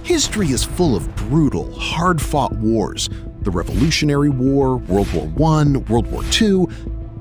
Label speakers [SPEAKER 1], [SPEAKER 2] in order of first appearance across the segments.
[SPEAKER 1] History is full of brutal, hard-fought wars. The Revolutionary War, World War I, World War II.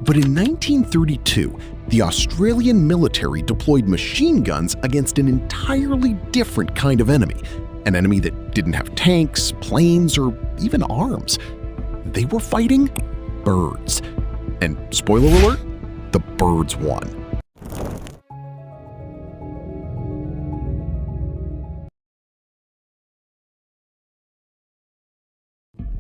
[SPEAKER 1] But in 1932, the Australian military deployed machine guns against an entirely different kind of enemy. An enemy that didn't have tanks, planes, or even arms. They were fighting birds. And spoiler alert, the birds won.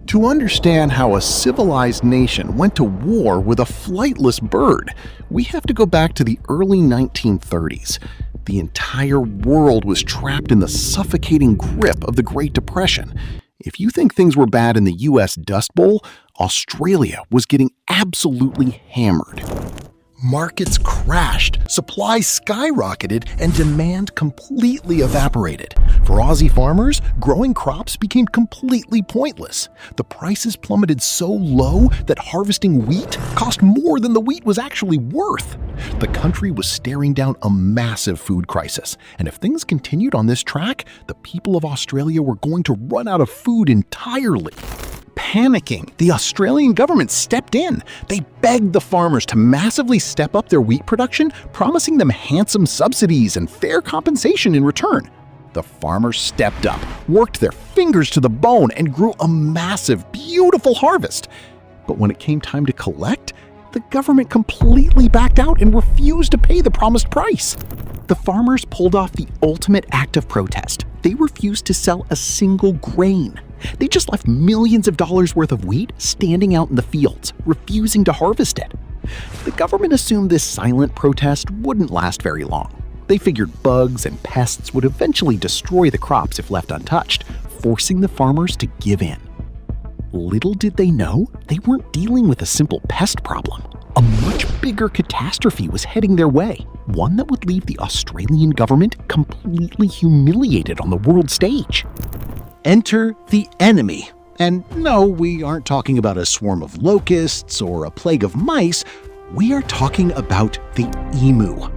[SPEAKER 1] To understand how a civilized nation went to war with a flightless bird, we have to go back to the early 1930s. The entire world was trapped in the suffocating grip of the Great Depression. If you think things were bad in the US Dust Bowl, Australia was getting absolutely hammered. Markets crashed, supplies skyrocketed, and demand completely evaporated. For Aussie farmers, growing crops became completely pointless. The prices plummeted so low that harvesting wheat cost more than the wheat was actually worth. The country was staring down a massive food crisis, and if things continued on this track, the people of Australia were going to run out of food entirely. Panicking, the Australian government stepped in. They begged the farmers to massively step up their wheat production, promising them handsome subsidies and fair compensation in return. The farmers stepped up, worked their fingers to the bone, and grew a massive, beautiful harvest. But when it came time to collect, the government completely backed out and refused to pay the promised price. The farmers pulled off the ultimate act of protest. They refused to sell a single grain. They just left millions of dollars worth of wheat standing out in the fields, refusing to harvest it. The government assumed this silent protest wouldn't last very long. They figured bugs and pests would eventually destroy the crops if left untouched, forcing the farmers to give in. Little did they know, they weren't dealing with a simple pest problem. A much bigger catastrophe was heading their way, one that would leave the Australian government completely humiliated on the world stage. Enter the enemy. And no, we aren't talking about a swarm of locusts or a plague of mice. We are talking about the emu.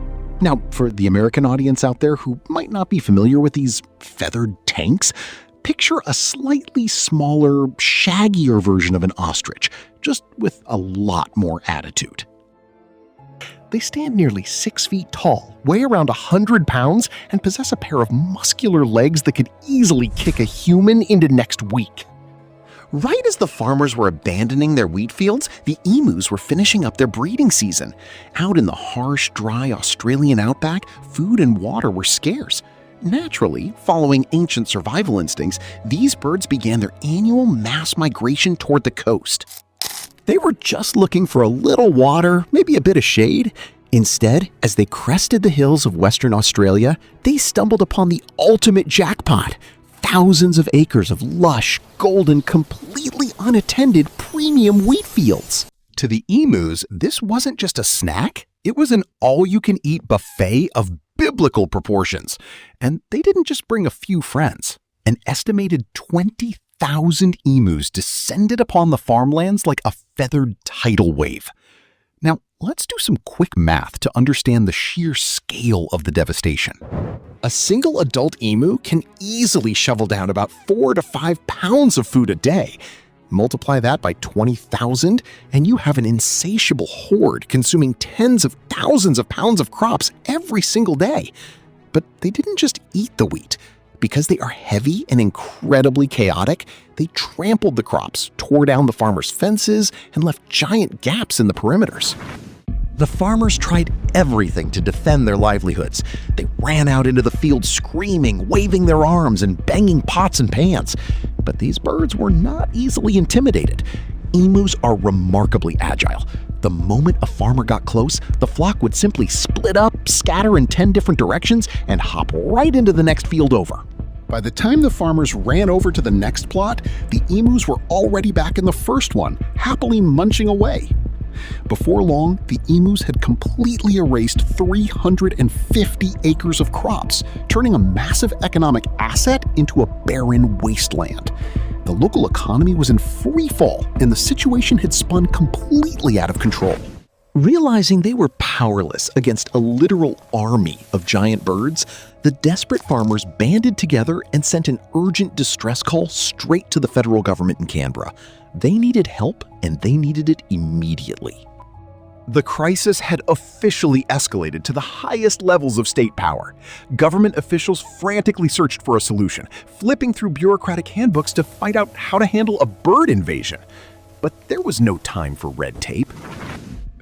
[SPEAKER 1] Now, for the American audience out there who might not be familiar with these feathered tanks, picture a slightly smaller, shaggier version of an ostrich, just with a lot more attitude. They stand nearly 6 feet tall, weigh around 100 pounds, and possess a pair of muscular legs that could easily kick a human into next week. Right as the farmers were abandoning their wheat fields, the emus were finishing up their breeding season. Out in the harsh, dry Australian outback, food and water were scarce. Naturally, following ancient survival instincts, these birds began their annual mass migration toward the coast. They were just looking for a little water, maybe a bit of shade. Instead, as they crested the hills of Western Australia, they stumbled upon the ultimate jackpot. Thousands of acres of lush, golden, completely unattended premium wheat fields. To the emus, this wasn't just a snack, it was an all-you-can-eat buffet of biblical proportions. And they didn't just bring a few friends. An estimated 20,000 emus descended upon the farmlands like a feathered tidal wave. Now, let's do some quick math to understand the sheer scale of the devastation. A single adult emu can easily shovel down about 4 to 5 pounds of food a day. Multiply that by 20,000, and you have an insatiable horde consuming tens of thousands of pounds of crops every single day. But they didn't just eat the wheat. Because they are heavy and incredibly chaotic, they trampled the crops, tore down the farmers' fences, and left giant gaps in the perimeters. The farmers tried everything to defend their livelihoods. They ran out into the field screaming, waving their arms, and banging pots and pans. But these birds were not easily intimidated. Emus are remarkably agile. The moment a farmer got close, the flock would simply split up, scatter in 10 different directions, and hop right into the next field over. By the time the farmers ran over to the next plot, the emus were already back in the first one, happily munching away. Before long, the emus had completely erased 350 acres of crops, turning a massive economic asset into a barren wasteland. The local economy was in free fall, and the situation had spun completely out of control. Realizing they were powerless against a literal army of giant birds, the desperate farmers banded together and sent an urgent distress call straight to the federal government in Canberra. They needed help, and they needed it immediately. The crisis had officially escalated to the highest levels of state power. Government officials frantically searched for a solution, flipping through bureaucratic handbooks to find out how to handle a bird invasion. But there was no time for red tape.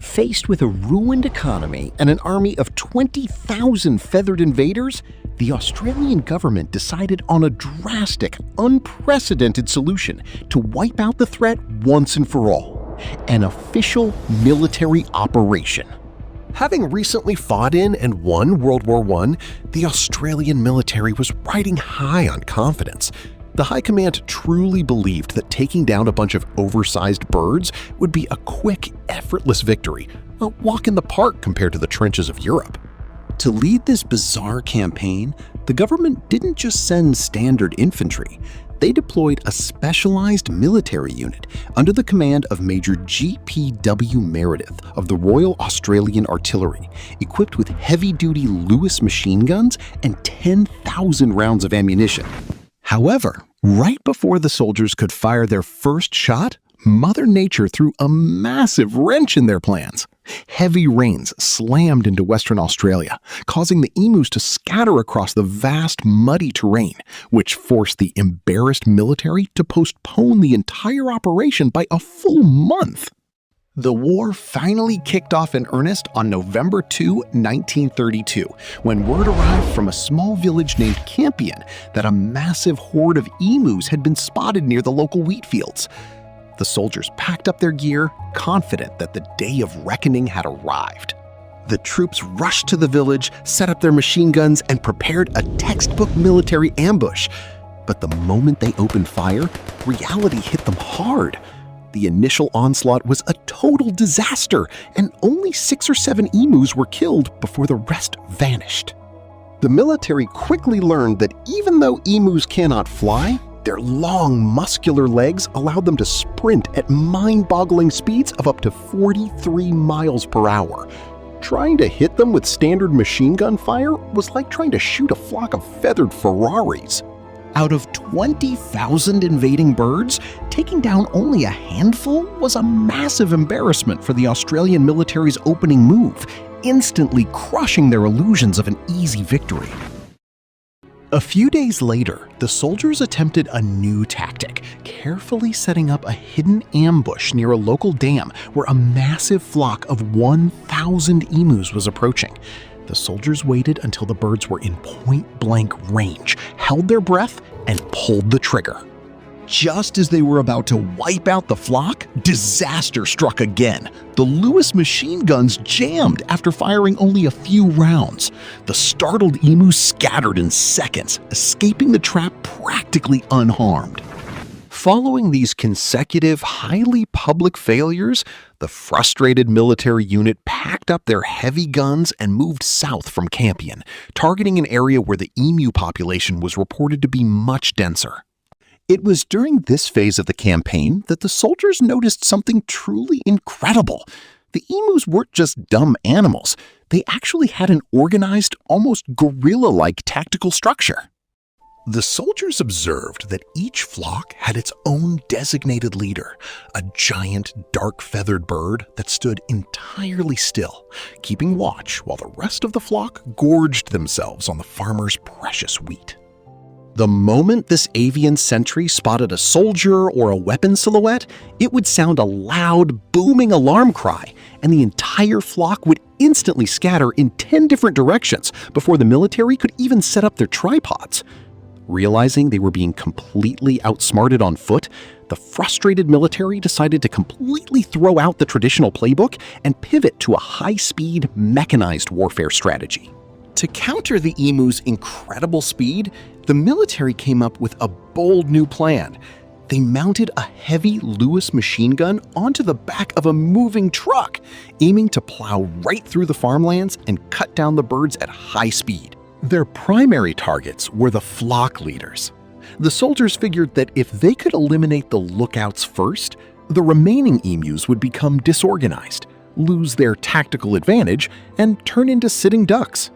[SPEAKER 1] Faced with a ruined economy and an army of 20,000 feathered invaders, the Australian government decided on a drastic, unprecedented solution to wipe out the threat once and for all: an official military operation. Having recently fought in and won World War I, the Australian military was riding high on confidence. The High Command truly believed that taking down a bunch of oversized birds would be a quick, effortless victory, a walk in the park compared to the trenches of Europe. To lead this bizarre campaign, the government didn't just send standard infantry. They deployed a specialized military unit under the command of Major G.P.W. Meredith of the Royal Australian Artillery, equipped with heavy-duty Lewis machine guns and 10,000 rounds of ammunition. However, right before the soldiers could fire their first shot, Mother Nature threw a massive wrench in their plans. Heavy rains slammed into Western Australia, causing the emus to scatter across the vast, muddy terrain, which forced the embarrassed military to postpone the entire operation by a full month. The war finally kicked off in earnest on November 2, 1932, when word arrived from a small village named Campion that a massive horde of emus had been spotted near the local wheat fields. The soldiers packed up their gear, confident that the day of reckoning had arrived. The troops rushed to the village, set up their machine guns, and prepared a textbook military ambush. But the moment they opened fire, reality hit them hard. The initial onslaught was a total disaster, and only 6 or 7 emus were killed before the rest vanished. The military quickly learned that even though emus cannot fly, their long, muscular legs allowed them to sprint at mind-boggling speeds of up to 43 miles per hour. Trying to hit them with standard machine gun fire was like trying to shoot a flock of feathered Ferraris. Out of 20,000 invading birds, taking down only a handful was a massive embarrassment for the Australian military's opening move, instantly crushing their illusions of an easy victory. A few days later, the soldiers attempted a new tactic, carefully setting up a hidden ambush near a local dam where a massive flock of 1,000 emus was approaching. The soldiers waited until the birds were in point-blank range, held their breath, and pulled the trigger. Just as they were about to wipe out the flock, disaster struck again. The Lewis machine guns jammed after firing only a few rounds. The startled emus scattered in seconds, escaping the trap practically unharmed. Following these consecutive, highly public failures, the frustrated military unit packed up their heavy guns and moved south from Campion, targeting an area where the emu population was reported to be much denser. It was during this phase of the campaign that the soldiers noticed something truly incredible. The emus weren't just dumb animals. They actually had an organized, almost guerrilla-like tactical structure. The soldiers observed that each flock had its own designated leader, a giant, dark-feathered bird that stood entirely still, keeping watch while the rest of the flock gorged themselves on the farmer's precious wheat. The moment this avian sentry spotted a soldier or a weapon silhouette, it would sound a loud, booming alarm cry, and the entire flock would instantly scatter in 10 different directions before the military could even set up their tripods. Realizing they were being completely outsmarted on foot, the frustrated military decided to completely throw out the traditional playbook and pivot to a high-speed, mechanized warfare strategy. To counter the emu's incredible speed, the military came up with a bold new plan. They mounted a heavy Lewis machine gun onto the back of a moving truck, aiming to plow right through the farmlands and cut down the birds at high speed. Their primary targets were the flock leaders. The soldiers figured that if they could eliminate the lookouts first, the remaining emus would become disorganized. lose their tactical advantage, and turn into sitting ducks.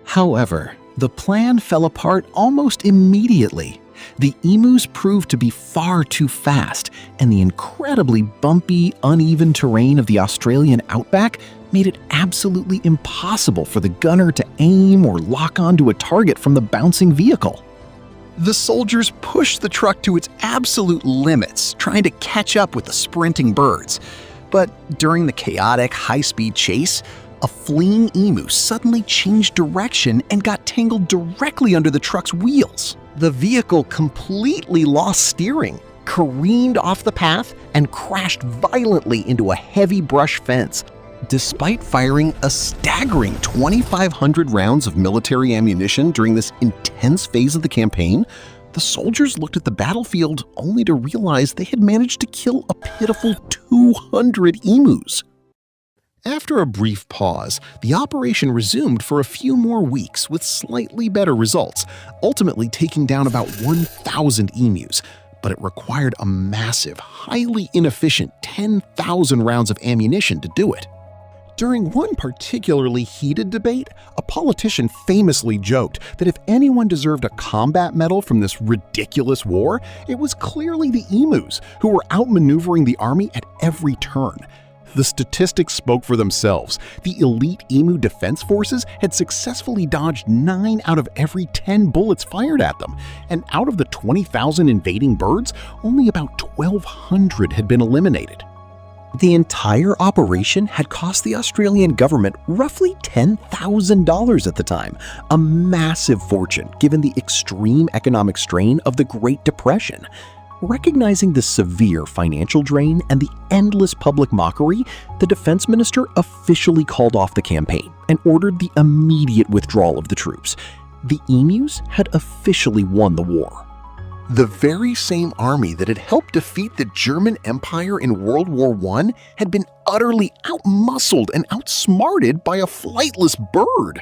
[SPEAKER 1] However, the plan fell apart almost immediately. The emus proved to be far too fast, and the incredibly bumpy, uneven terrain of the Australian outback made it absolutely impossible for the gunner to aim or lock onto a target from the bouncing vehicle. The soldiers pushed the truck to its absolute limits, trying to catch up with the sprinting birds. But during the chaotic, high-speed chase, a fleeing emu suddenly changed direction and got tangled directly under the truck's wheels. The vehicle completely lost steering, careened off the path, and crashed violently into a heavy brush fence. Despite firing a staggering 2,500 rounds of military ammunition during this intense phase of the campaign, the soldiers looked at the battlefield only to realize they had managed to kill a pitiful 200 emus. After a brief pause, the operation resumed for a few more weeks with slightly better results, ultimately taking down about 1,000 emus. But it required a massive, highly inefficient 10,000 rounds of ammunition to do it. During one particularly heated debate, a politician famously joked that if anyone deserved a combat medal from this ridiculous war, it was clearly the emus, who were outmaneuvering the army at every turn. The statistics spoke for themselves. The elite emu defense forces had successfully dodged 9 out of every 10 bullets fired at them, and out of the 20,000 invading birds, only about 1,200 had been eliminated. The entire operation had cost the Australian government roughly $10,000 at the time, a massive fortune given the extreme economic strain of the Great Depression. Recognizing the severe financial drain and the endless public mockery, the defense minister officially called off the campaign and ordered the immediate withdrawal of the troops. The emus had officially won the war. The very same army that had helped defeat the German Empire in World War I had been utterly outmuscled and outsmarted by a flightless bird.